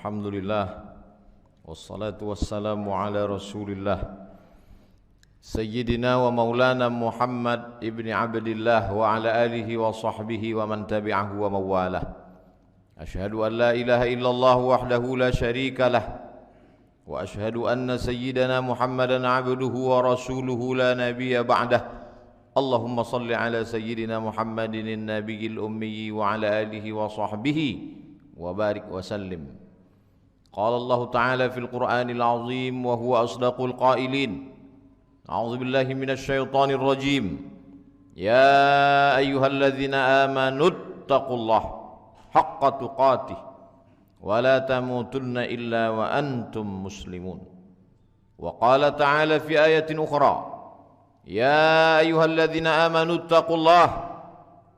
Alhamdulillah, wassalatu wassalamu ala rasulillah Sayyidina wa maulana Muhammad ibni Abdillah wa ala alihi wa sahbihi wa man tabi'ahu wa mawalah. Ashhadu an la ilaha illallah wahdahu la sharika lah wa ashhadu anna sayyidana Muhammadan abduhu wa rasuluhu la nabiyya ba'dah. Allahumma salli ala sayyidina Muhammadin nabiyil ummi wa ala alihi wa sahbihi wa barik wa sallim. Qala Allah Ta'ala fil Qur'anil Azim wa huwa asdaqul qailin. A'udzu billahi minasy syaithanir rajim. Ya ayyuhalladzina amanu taqullaha haqqa tuqatih wa la tamutunna illa wa antum muslimun. Wa qala ta'ala fi ayatin ukhra. Ya ayyuhalladzina amanu taqullaha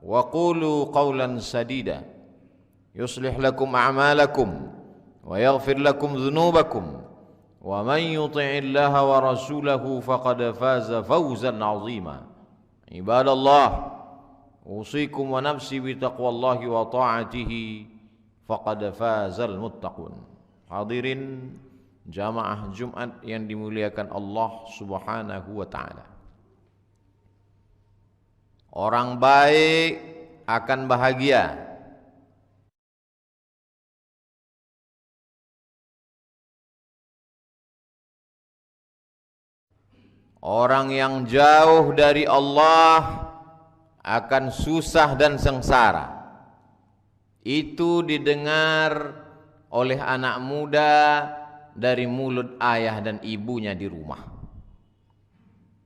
wa qulu qawlan sadida yuslih lakum a'malakum wa yaghfir lakum dhunubakum wa man yuti'illaha wa rasulahu faqad faza fawzan 'azima. Ibadallah, usikum wa nafsi bi taqwallahi wa ta'atihi faqad fazal muttaqun. Hadirin jamaah Jumat yang dimuliakan Allah Subhanahu wa taala. Orang baik akan bahagia. Orang yang jauh dari Allah akan susah dan sengsara. Itu didengar oleh anak muda dari mulut ayah dan ibunya di rumah.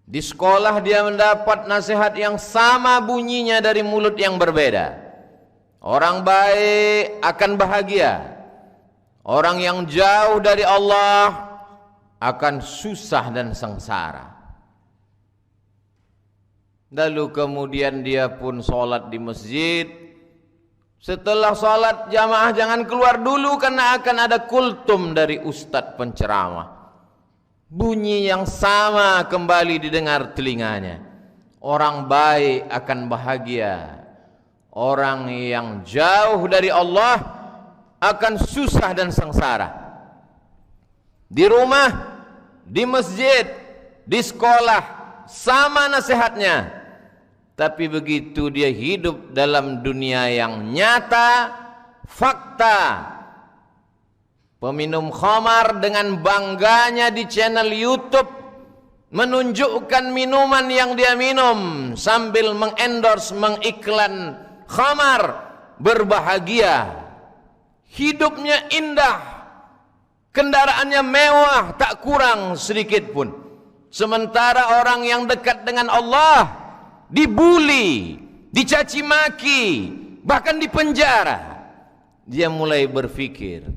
Di sekolah dia mendapat nasihat yang sama bunyinya dari mulut yang berbeda. Orang baik akan bahagia. Orang yang jauh dari Allah akan susah dan sengsara. Lalu kemudian dia pun sholat di masjid. Setelah sholat jamaah jangan keluar dulu karena akan ada kultum dari ustadz penceramah. Bunyi yang sama kembali didengar telinganya. Orang baik akan bahagia. Orang yang jauh dari Allah akan susah dan sengsara. Di rumah, di masjid, di sekolah, sama nasihatnya. Tapi begitu dia hidup dalam dunia yang nyata, fakta, peminum khamar dengan bangganya di channel YouTube menunjukkan minuman yang dia minum sambil mengendorse, mengiklan khamar, berbahagia, hidupnya indah, kendaraannya mewah, tak kurang sedikit pun. Sementara orang yang dekat dengan Allah dibuli, dicaci maki, bahkan dipenjara. Dia mulai berpikir,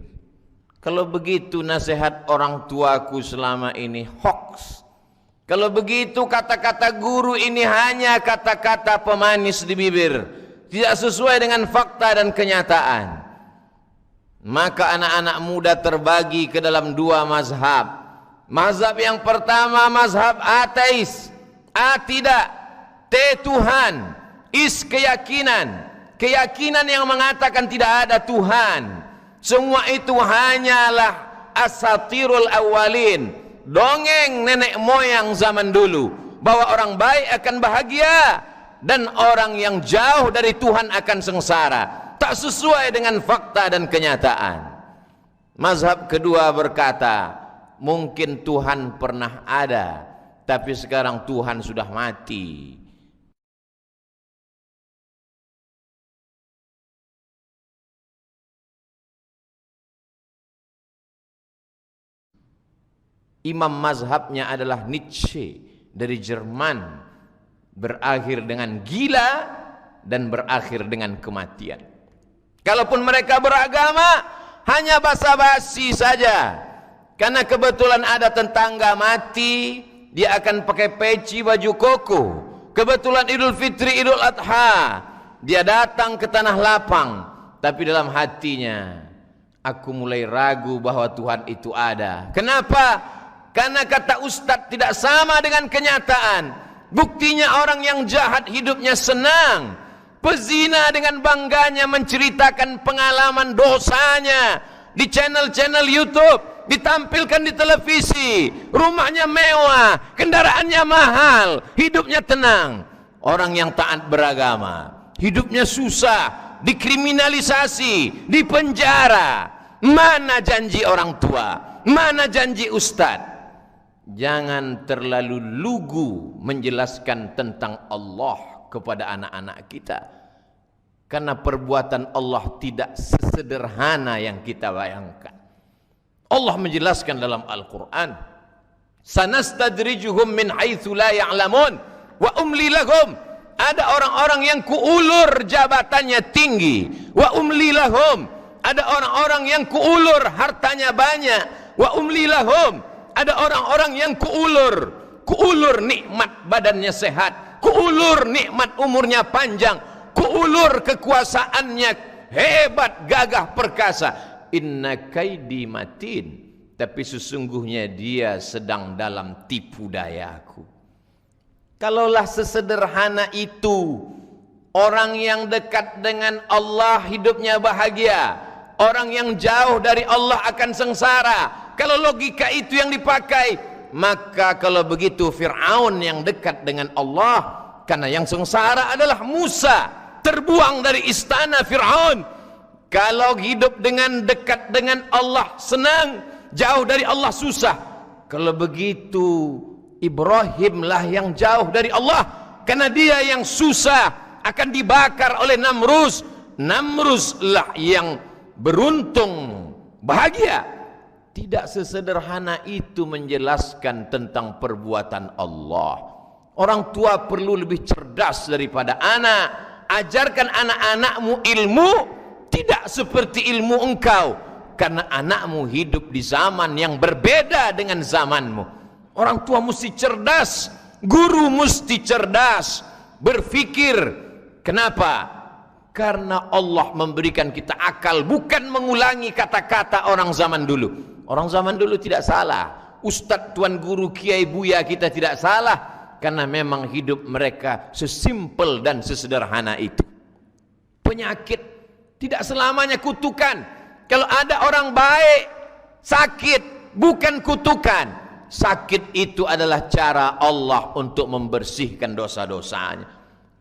kalau begitu nasihat orang tuaku selama ini hoax. Kalau begitu kata-kata guru ini hanya kata-kata pemanis di bibir, tidak sesuai dengan fakta dan kenyataan. Maka anak-anak muda terbagi ke dalam dua mazhab. Mazhab yang pertama mazhab ateis, A tidak, T Tuhan, is keyakinan. Keyakinan yang mengatakan tidak ada Tuhan. Semua itu hanyalah asatirul awalin, dongeng nenek moyang zaman dulu, bahwa orang baik akan bahagia dan orang yang jauh dari Tuhan akan sengsara. Tak sesuai dengan fakta dan kenyataan. Mazhab kedua berkata, mungkin Tuhan pernah ada, tapi sekarang Tuhan sudah mati. Imam mazhabnya adalah Nietzsche dari Jerman, berakhir dengan gila dan berakhir dengan kematian. Kalaupun mereka beragama, hanya basa-basi saja. Karena kebetulan ada tetangga mati, dia akan pakai peci baju koko. Kebetulan Idul Fitri, Idul Adha, dia datang ke tanah lapang. Tapi dalam hatinya, aku mulai ragu bahwa Tuhan itu ada. Kenapa? Karena kata ustadz tidak sama dengan kenyataan. Buktinya orang yang jahat hidupnya senang. Pezina dengan bangganya menceritakan pengalaman dosanya. di channel-channel YouTube, ditampilkan di televisi, rumahnya mewah, kendaraannya mahal, hidupnya tenang. Orang yang taat beragama, hidupnya susah, dikriminalisasi, dipenjara. Mana janji orang tua? Mana janji ustadz? Jangan terlalu lugu menjelaskan tentang Allah kepada anak-anak kita, karena perbuatan Allah tidak sesederhana yang kita bayangkan. Allah menjelaskan dalam Al-Quran, sanastadrijuhum min haitsu la ya'lamun wa umli lahum. Ada orang-orang yang kuulur jabatannya tinggi, wa umli lahum. Ada orang-orang yang kuulur hartanya banyak, wa umli lahum. Ada orang-orang yang kuulur nikmat badannya sehat, kuulur nikmat umurnya panjang, kuulur kekuasaannya hebat, gagah, perkasa. Inna kaidi matin, tapi sesungguhnya dia sedang dalam tipu dayaku. Kalaulah sesederhana itu, orang yang dekat dengan Allah hidupnya bahagia, orang yang jauh dari Allah akan sengsara. Kalau logika itu yang dipakai, maka kalau begitu Fir'aun yang dekat dengan Allah, karena yang sengsara adalah Musa, terbuang dari istana Fir'aun. Kalau hidup dengan dekat dengan Allah senang, jauh dari Allah susah. Kalau begitu Ibrahimlah yang jauh dari Allah, karena dia yang susah akan dibakar oleh Namrus. Namruslah yang beruntung, bahagia. Tidak sesederhana itu menjelaskan tentang perbuatan Allah. Orang tua perlu lebih cerdas daripada anak. Ajarkan anak-anakmu ilmu tidak seperti ilmu engkau, karena anakmu hidup di zaman yang berbeda dengan zamanmu. Orang tua mesti cerdas, guru mesti cerdas, berpikir. Kenapa? Karena Allah memberikan kita akal, bukan mengulangi kata-kata orang zaman dulu. Orang zaman dulu tidak salah, ustadz, tuan guru, kiai, buya kita tidak salah, karena memang hidup mereka sesimpel dan sesederhana itu. Penyakit tidak selamanya kutukan. Kalau ada orang baik sakit, bukan kutukan. Sakit itu adalah cara Allah untuk membersihkan dosa-dosanya.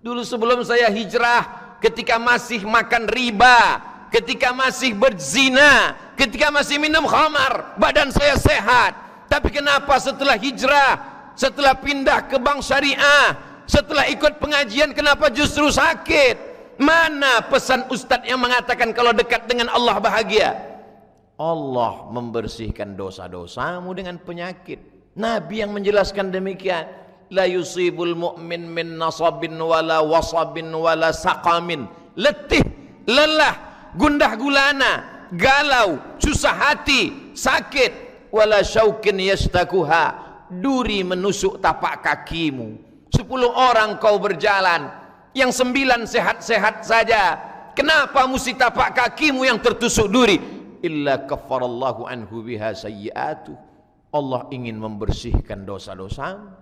Dulu sebelum saya hijrah, ketika masih makan riba, ketika masih berzina, ketika masih minum khamar, badan saya sehat. Tapi kenapa setelah hijrah, setelah pindah ke bank syariah, setelah ikut pengajian, kenapa justru sakit? Mana pesan ustadz yang mengatakan kalau dekat dengan Allah bahagia? Allah membersihkan dosa-dosamu dengan penyakit. Nabi yang menjelaskan demikian. La yusibul mu'min min nasabin wala wasabin wala saqamin. Letih, lelah, gundah gulana, galau, susah hati, sakit, wala syaukin yastakuha, duri menusuk tapak kakimu. 10 orang kau berjalan, yang 9 sehat-sehat saja. Kenapa mesti tapak kakimu yang tertusuk duri? Illa kafarallahu anhu biha sayyi'atuh. Allah ingin membersihkan dosa-dosamu.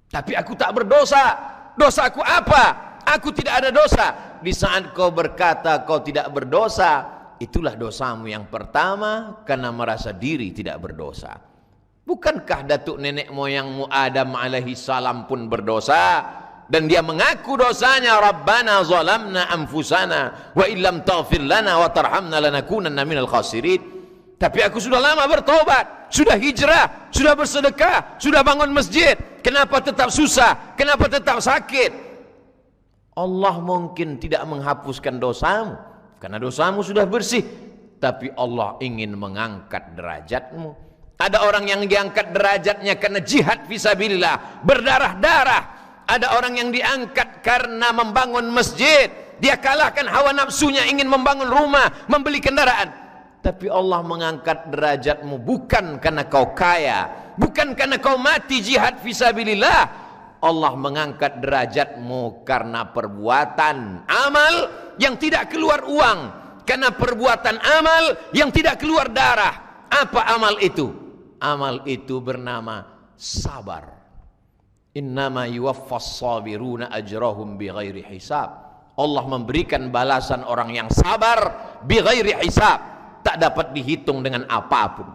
Tapi aku tak berdosa. Dosaku apa? Aku tidak ada dosa. Di saat kau berkata kau tidak berdosa, itulah dosamu yang pertama, karena merasa diri tidak berdosa. Bukankah datuk nenek moyangmu Adam alaihi salam pun berdosa? Dan dia mengaku dosanya, Rabbana zalamna anfusana wa illam taghfir lana wa tarhamna lanakunanna minal khasirin. Tapi aku sudah lama bertobat, sudah hijrah, sudah bersedekah, sudah bangun masjid. Kenapa tetap susah? Kenapa tetap sakit? Allah mungkin tidak menghapuskan dosamu, karena dosamu sudah bersih. Tapi Allah ingin mengangkat derajatmu. Ada orang yang diangkat derajatnya karena jihad fisabilillah, berdarah-darah. Ada orang yang diangkat karena membangun masjid. Dia kalahkan hawa nafsunya, ingin membangun rumah, membeli kendaraan. Tapi Allah mengangkat derajatmu bukan karena kau kaya, bukan karena kau mati jihad fisabilillah. Allah mengangkat derajatmu karena perbuatan amal yang tidak keluar uang, karena perbuatan amal yang tidak keluar darah. Apa amal itu? Amal itu bernama sabar. Innama yuwaffas sabiruna ajrahum bighairi hisab. Allah memberikan balasan orang yang sabar bighairi hisab, tak dapat dihitung dengan apapun.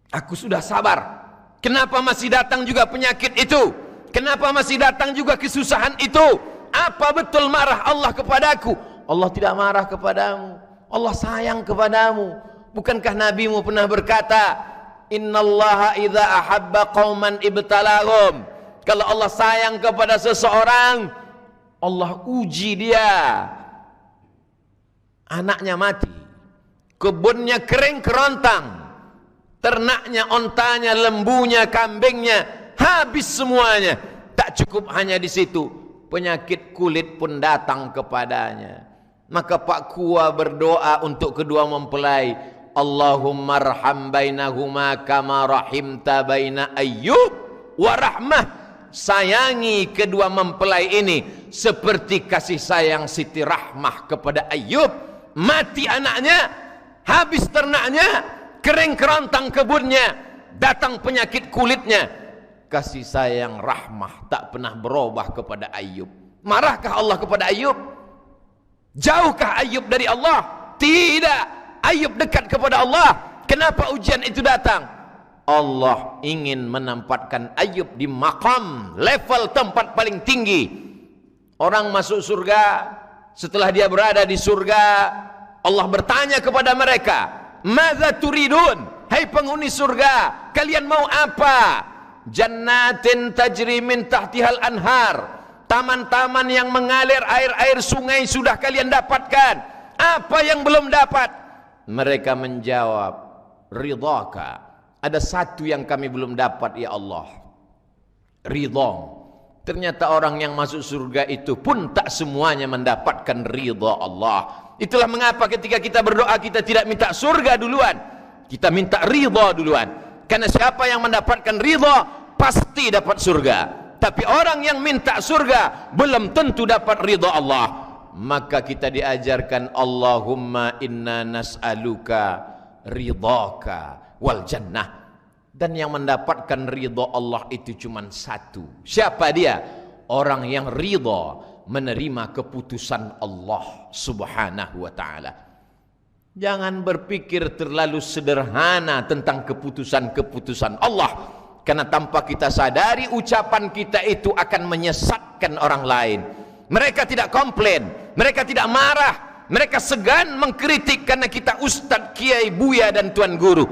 Aku sudah sabar. Kenapa masih datang juga penyakit itu? Kenapa masih datang juga kesusahan itu? Apa betul marah Allah kepadaku? Allah tidak marah kepadamu. Allah sayang kepadamu. Bukankah nabimu pernah berkata, innallaha idza ahabba qauman ibtalahum. Kalau Allah sayang kepada seseorang, Allah uji dia. Anaknya mati, kebunnya kering kerontang, ternaknya, ontanya, lembunya, kambingnya habis semuanya. Tak cukup hanya di situ, penyakit kulit pun datang kepadanya. Maka Pak Kua berdoa untuk kedua mempelai, Allahumma arham bainahuma kama rahimta baina Ayyub wa rahmah. Sayangi kedua mempelai ini seperti kasih sayang Siti Rahmah kepada Ayyub. Mati anaknya, habis ternaknya, kering kerontang kebunnya, datang penyakit kulitnya. Kasih sayang rahmah tak pernah berubah kepada Ayyub. Marahkah Allah kepada Ayyub? Jauhkah Ayyub dari Allah? Tidak. Ayyub dekat kepada Allah. Kenapa ujian itu datang? Allah ingin menempatkan Ayyub di maqam, level tempat paling tinggi. Orang masuk surga, setelah dia berada di surga, Allah bertanya kepada mereka, "Madza turidun?" Hai penghuni surga, kalian mau apa? Jannatin tajri min tahtihal anhar. Taman-taman yang mengalir air-air sungai sudah kalian dapatkan. Apa yang belum dapat? Mereka menjawab, ridhaka. Ada satu yang kami belum dapat ya Allah, ridha. Ternyata orang yang masuk surga itu pun tak semuanya mendapatkan ridha Allah. Itulah mengapa ketika kita berdoa, kita tidak minta surga duluan, kita minta ridha duluan. Karena siapa yang mendapatkan ridha pasti dapat surga. Tapi orang yang minta surga belum tentu dapat ridha Allah. Maka kita diajarkan, Allahumma inna nas'aluka ridhaka wal jannah. Dan yang mendapatkan ridha Allah itu cuma satu. Siapa dia? Orang yang ridha menerima keputusan Allah subhanahu wa ta'ala. Jangan berpikir terlalu sederhana tentang keputusan-keputusan Allah. Karena tanpa kita sadari, ucapan kita itu akan menyesatkan orang lain. Mereka tidak komplain, mereka tidak marah, mereka segan mengkritik karena kita ustadz, kiai, buya dan tuan guru.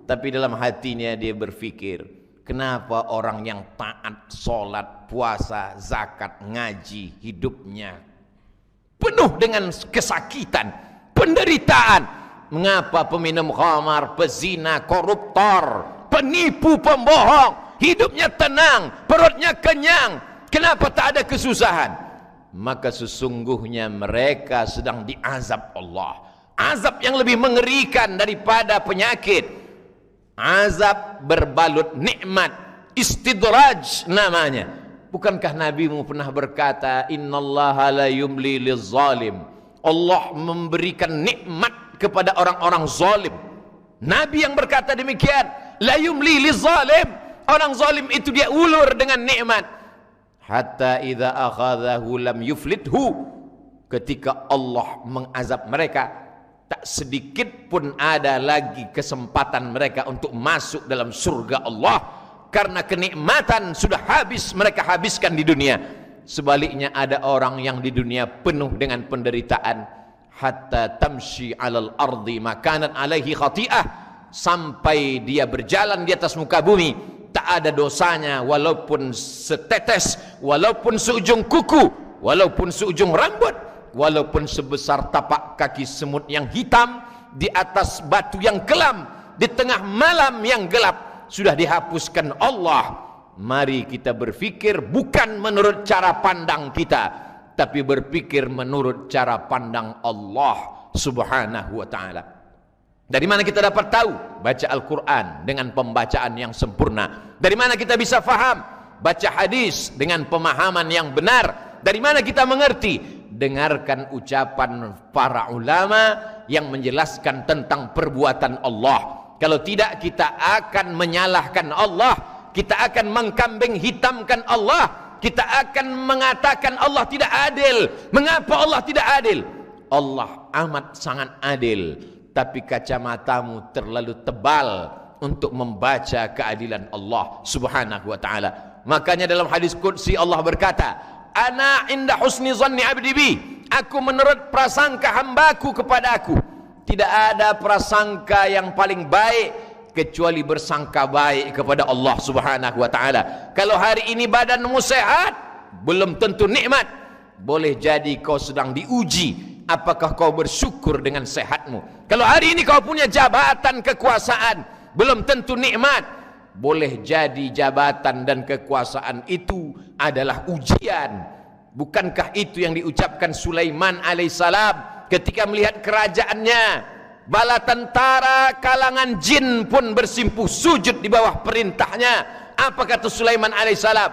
Tapi dalam hatinya dia berpikir, kenapa orang yang taat, sholat, puasa, zakat, ngaji, hidupnya penuh dengan kesakitan, penderitaan. Mengapa peminum khamar, pezina, koruptor, penipu, pembohong, hidupnya tenang, perutnya kenyang? Kenapa tak ada kesusahan? Maka sesungguhnya mereka sedang diazab Allah. Azab yang lebih mengerikan daripada penyakit. Azab berbalut nikmat, istidraj namanya. Bukankah nabimu pernah berkata, innallaha la yumli lizzalim. Allah memberikan nikmat kepada orang-orang zalim. Nabi yang berkata demikian, la yumli lizzalim. Orang zalim itu dia ulur dengan nikmat. Hatta idza akhadhahu lam yuflithu. Ketika Allah mengazab mereka, tak sedikit pun ada lagi kesempatan mereka untuk masuk dalam surga Allah. Karena kenikmatan sudah habis, mereka habiskan di dunia. Sebaliknya ada orang yang di dunia penuh dengan penderitaan. Hatta tamshi alal ardi makanan alaihi khati'ah. Sampai dia berjalan di atas muka bumi, tak ada dosanya walaupun setetes, walaupun seujung kuku, walaupun seujung rambut, walaupun sebesar tapak kaki semut yang hitam di atas batu yang kelam di tengah malam yang gelap, sudah dihapuskan Allah. Mari kita berpikir bukan menurut cara pandang kita, tapi berpikir menurut cara pandang Allah subhanahu wa ta'ala. Dari mana kita dapat tahu? Baca Al-Quran dengan pembacaan yang sempurna. Dari mana kita bisa faham? Baca hadis dengan pemahaman yang benar. Dari mana kita mengerti? Dengarkan ucapan para ulama yang menjelaskan tentang perbuatan Allah. Kalau tidak, kita akan menyalahkan Allah, kita akan mengkambing hitamkan Allah, kita akan mengatakan Allah tidak adil. Mengapa Allah tidak adil? Allah amat sangat adil. tapi kacamatamu terlalu tebal untuk membaca keadilan Allah Subhanahu wa taala. Makanya dalam hadis qudsi Allah berkata, "Ana inda husni zanni 'abdi bi." Aku menurut prasangka hambaku kepada aku. Tidak ada prasangka yang paling baik kecuali bersangka baik kepada Allah Subhanahu wa taala. Kalau hari ini badanmu sehat, belum tentu nikmat. Boleh jadi kau sedang diuji apakah kau bersyukur dengan sehatmu. Kalau hari ini kau punya jabatan kekuasaan, belum tentu nikmat. Boleh jadi jabatan dan kekuasaan itu adalah ujian. Bukankah itu yang diucapkan Sulaiman alaihissalam ketika melihat kerajaannya? Bala tentara kalangan jin pun bersimpuh sujud di bawah perintahnya. Apa kata Sulaiman alaihissalam?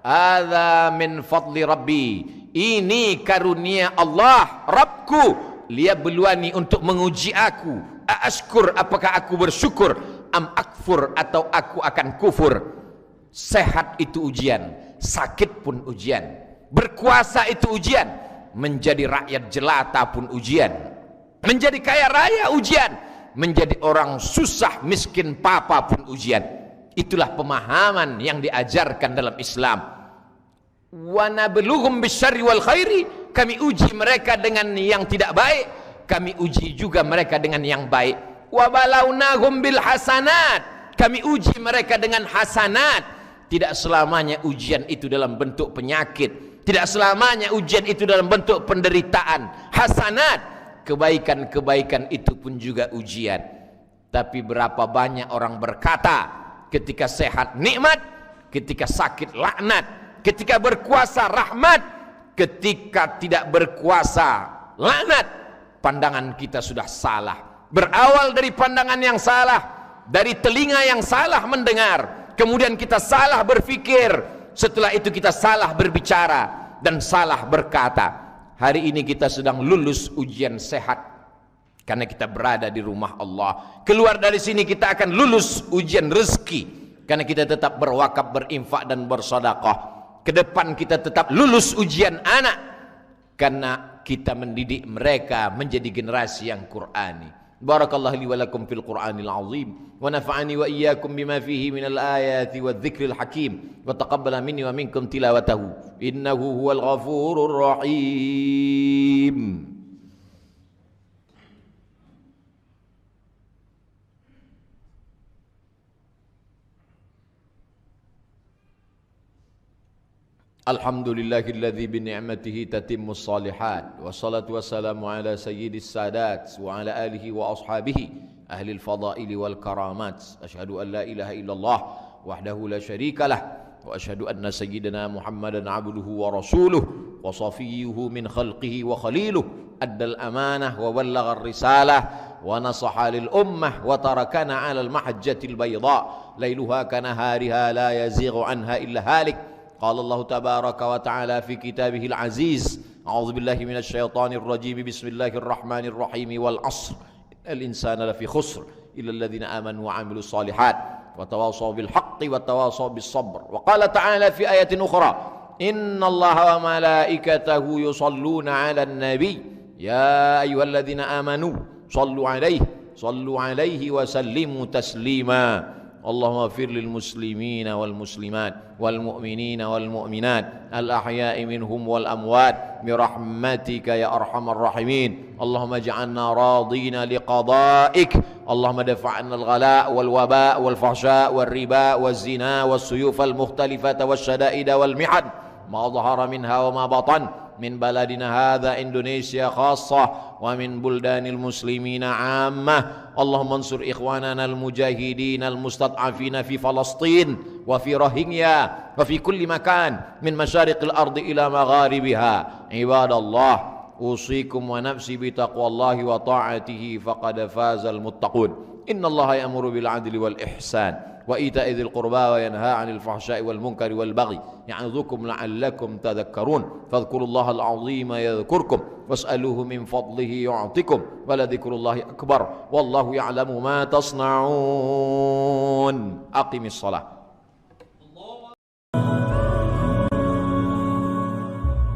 "Hadza min fadli Rabbi." Ini karunia Allah Rabbku, liyabluwani, untuk menguji aku. Ashkur, apakah aku bersyukur, am akfur, atau aku akan kufur. Sehat itu ujian, sakit pun ujian, berkuasa itu ujian, menjadi rakyat jelata pun ujian, menjadi kaya raya ujian, menjadi orang susah miskin papa pun ujian. Itulah pemahaman yang diajarkan dalam Islam. Wa nabluhum bisyarri wal khairi, kami uji mereka dengan yang tidak baik, kami uji juga mereka dengan yang baik. Wa balawnahum bil hasanat, kami uji mereka dengan hasanat. Tidak selamanya ujian itu dalam bentuk penyakit, tidak selamanya ujian itu dalam bentuk penderitaan. Hasanat, kebaikan-kebaikan itu pun juga ujian. Tapi berapa banyak orang berkata, ketika sehat nikmat, ketika sakit laknat, ketika berkuasa rahmat, ketika tidak berkuasa laknat. Pandangan kita sudah salah. Berawal dari pandangan yang salah, dari telinga yang salah mendengar, kemudian kita salah berpikir, setelah itu kita salah berbicara dan salah berkata. Hari ini kita sedang lulus ujian sehat karena kita berada di rumah Allah. Keluar dari sini kita akan lulus ujian rezeki karena kita tetap berwakaf, berinfak dan bersedekah. Ke depan kita tetap lulus ujian anak karena kita mendidik mereka menjadi generasi yang Qur'ani. Barakallahu li wa lakum fil Qur'anil azim wa nafa'ani wa iyyakum bima fihi minal ayati wadh-dhikril hakim wa taqabbala minni wa minkum tilawatahu innahu huwal ghafurur rahim. Alhamdulillahilladzi bi ni'matihi tatimmus shalihat wassalatu wassalamu ala sayyidis sadat wa ala alihi wa ashabihi ahlil fadaili wal karamat. Asyhadu an la ilaha illallah wahdahu la syarikalah wa asyhadu anna sayyidana Muhammadan abduhu wa rasuluh wa safiyyuhu min khalqihi wa khaliluh addal amanah wa ballagha risalah wa nasaha lil ummah wa tarakana 'alal mahajjatil bayda lailuha kanahariha la yazighu anha illa halik. قال الله تبارك وتعالى في كتابه العزيز أعوذ بالله من الشيطان الرجيم بسم الله الرحمن الرحيم والعصر الإنسان لفي خسر إلا الذين آمنوا وعملوا الصالحات وتواصوا بالحق وتواصوا بالصبر. وقال تعالى في آية أخرى إن الله وملائكته يصلون على النبي يا أيها الذين آمنوا صلوا عليه وسلموا تسليما. اللهم اغفر للمسلمين والمسلمات والمؤمنين والمؤمنات الأحياء منهم والأموات برحمتك يا أرحم الراحمين. اللهم اجعلنا راضين لقضائك. اللهم دفع عنا الغلاء والوباء والفحشاء والربا والزنا والسيوف المختلفة والشدائد والمحن ما ظهر منها وما بطن من بلدنا هذا إندونيسيا خاصة ومن بلدان المسلمين عامة. اللهم انصر إخواننا المجاهدين المستضعفين في فلسطين وفي روهينيا وفي كل مكان من مشارق الأرض إلى مغاربها. عباد الله أوصيكم ونفسي بتقوى الله وطاعته فقد فاز المتقون. إن الله يأمر بالعدل والإحسان وإيتاء ذي القربى وينهى عن الفحشاء والمنكر والبغي يعظكم لعلكم تذكرون. فاذكروا الله العظيم يذكركم واسألوه من فضله يعطكم ولذكر الله أكبر والله يعلم ما تصنعون. أقم الصلاة.